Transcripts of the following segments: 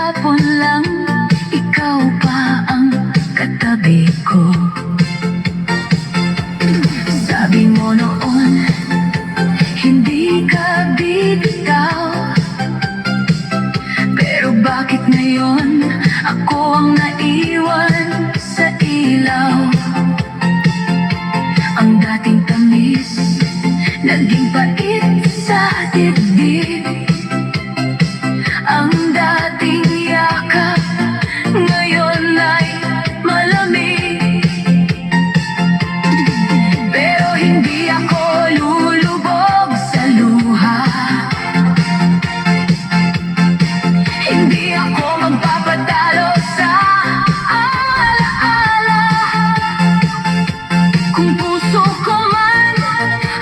kahapon lang, ikaw pa ang katabi ko. Sabi mo noon, hindi ka bibitaw. Pero bakit ngayon ako ang naiwan sa ilaw? Ang dating tamis, naging pait sa dibdib. Ang dating yakap, ngayon ay malamig. Pero hindi ako lulubog sa luha. Hindi ako magpapatalo sa alaala. Kung puso ko man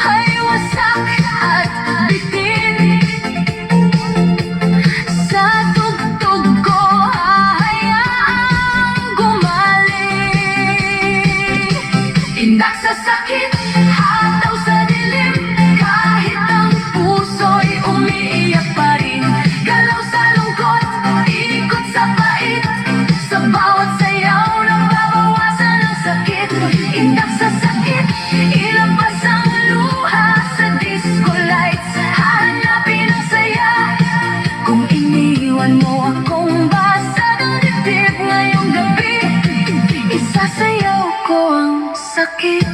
ay wasak at bitin, sa tugtog ko hahayaang gumaling. Indak sa sakit, hataw sa dilim, kahit ang puso'y umiiyak pa rin. Galaw sa lungkot, ikot sa pait, sa bawat sayaw nababawasan ang sakit. Indak sa sakit, ilabas ang luha sa disco lights, hanapin ang saya. Kung iniwan mo akong basag ang dibdib ngayong gabi, isasayaw ko ang sakit.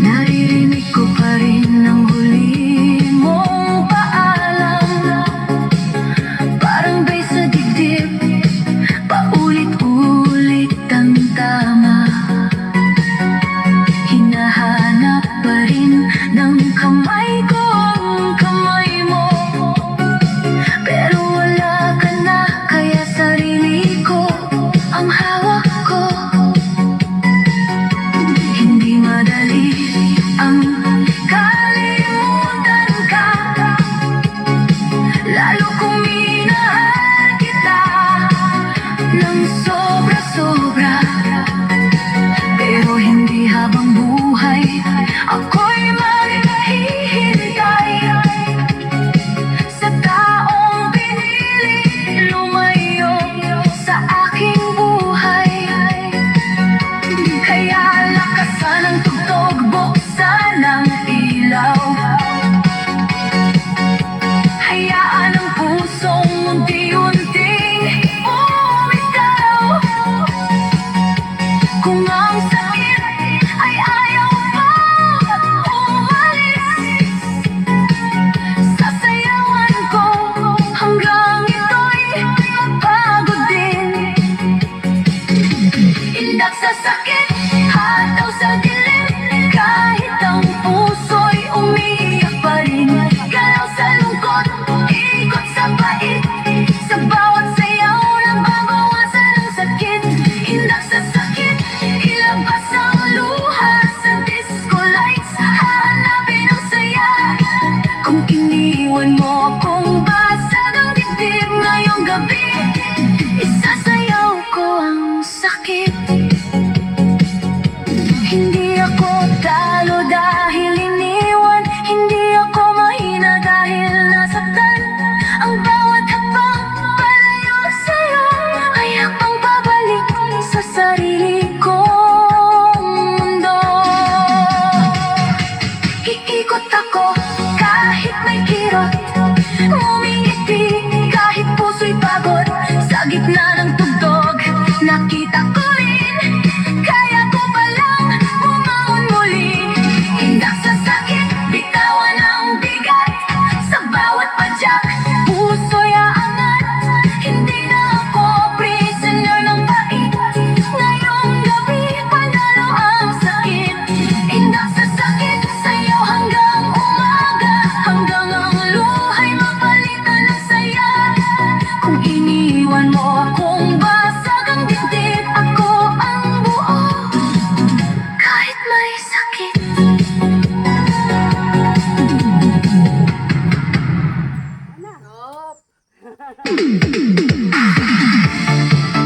Naririnig ko pa rin ang huli mong paalam, parang bay sa dibdib, paulit-ulit ang tama. Hinahanap pa rin ng kamay ko ang kamay mo, pero wala ka na, kaya sarili ko ang hawak ko. Hindi madali ang kalimutan ka, lalo kung minahal kita ng sobra-sobra. Pero hindi habang buhay ako'y maghihintay sa taong pinili lumayo sa aking buhay. Kaya lakasan ang tugtog, buksan ang ilaw, hayaan ang pusong unti-unting bumitaw. Kung ang sakit ay ayaw pang umalis, sasayawan ko hanggang ito'y mapagod din. Indak sa sakit, hataw sa dilim, kahit ang puso'y umiiyak pa rin. Galaw sa lungkot, ikot sa pait, sa bawat sayaw nababawasan ang sakit. Indak sa sakit, ilabas ang luha sa disco lights, hanapin ang saya. Kung iniwan mo akong basag ang dibdib ngayong gabi,